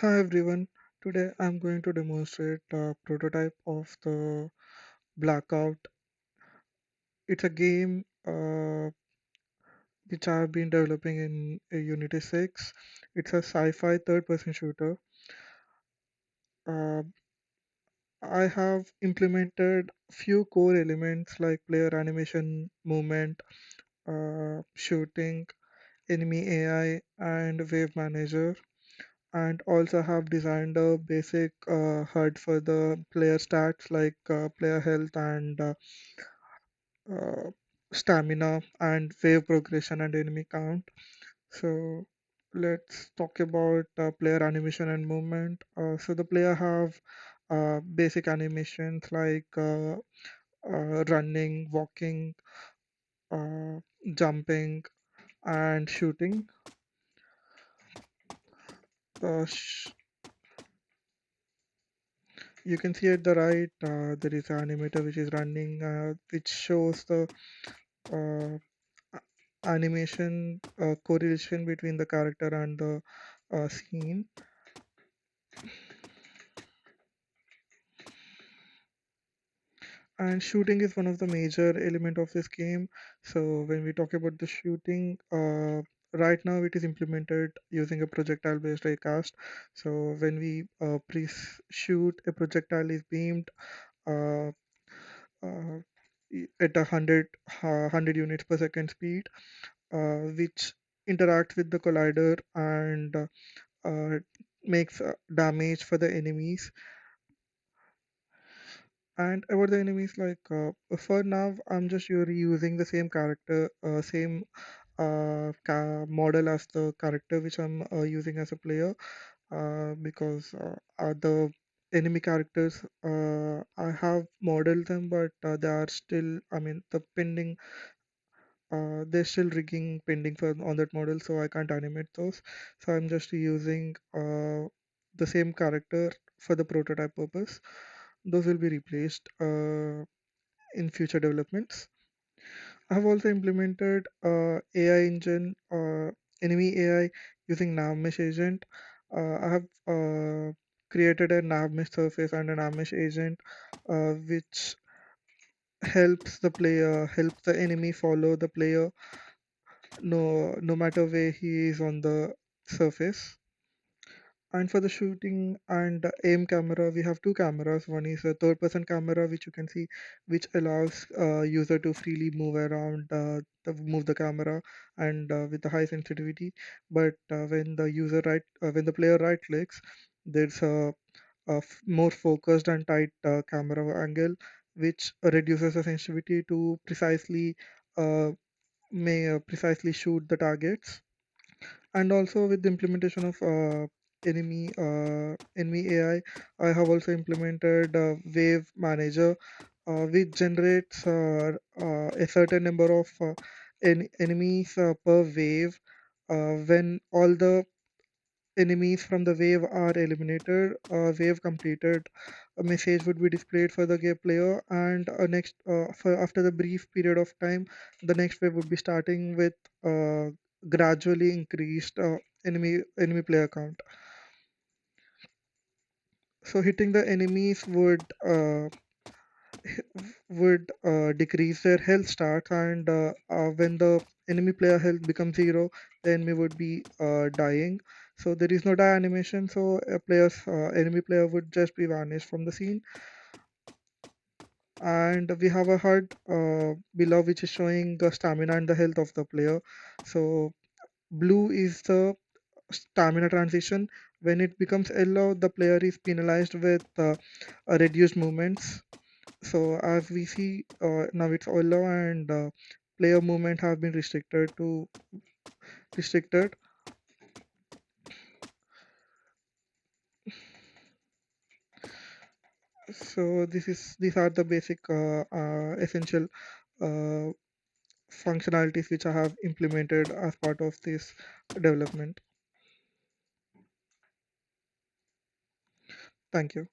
Hi everyone, today I'm going to demonstrate a prototype of the Blackout. It's a game which I've been developing in Unity 6. It's a sci-fi third-person shooter. Uh, I have implemented few core elements like player animation, movement, shooting, enemy AI, and wave manager. And also have designed a basic HUD for the player stats like player health and uh, stamina and wave progression and enemy count. So let's talk about player animation and movement. So the player have basic animations like running, walking, uh, jumping, and shooting. Uh, sh- you can see at the right there is an animator which is running, which shows the uh, animation correlation between the character and the scene. And shooting is one of the major element of this game. So when we talk about the shooting, right now it is implemented using a projectile based raycast. So when we pre-shoot, a projectile is beamed uh, uh, at 100 units per second speed, which interacts with the collider and uh, makes damage for the enemies. And about the enemies, like for now, I'm just reusing the same character, same model as the character which I'm using as a player, because the enemy characters I have modeled them, but they are still, I mean, the pending. They're still rigging pending for on that model, so I can't animate those. So I'm just using the same character for the prototype purpose. Those will be replaced in future developments. I have also implemented AI engine, enemy AI using NavMesh agent. I have created a NavMesh surface and a NavMesh agent, which helps the enemy follow the player no matter where he is on the surface. And for the shooting and aim camera, we have two cameras. One is a third person camera, which you can see, which allows user to freely move around, move the camera, and with the high sensitivity. But when the player right clicks, there's a more focused and tight camera angle, which reduces the sensitivity to uh, precisely shoot the targets. And also with the implementation of enemy AI, I have also implemented wave manager, which generates a certain number of enemies per wave. When all the enemies from the wave are eliminated, wave completed, a message would be displayed for the game player, and after the brief period of time, the next wave would be starting with gradually increased enemy player count. So hitting the enemies would decrease their health stats, and when the enemy player health becomes zero, the enemy would be dying. So there is no die animation, so enemy player would just be vanished from the scene. And we have a HUD below which is showing the stamina and the health of the player. So blue is the stamina transition. When it becomes yellow, the player is penalized with reduced movements. So as we see now it's yellow, and player movement have been restricted. So these are the basic essential uh, functionalities which I have implemented as part of this development. Thank you.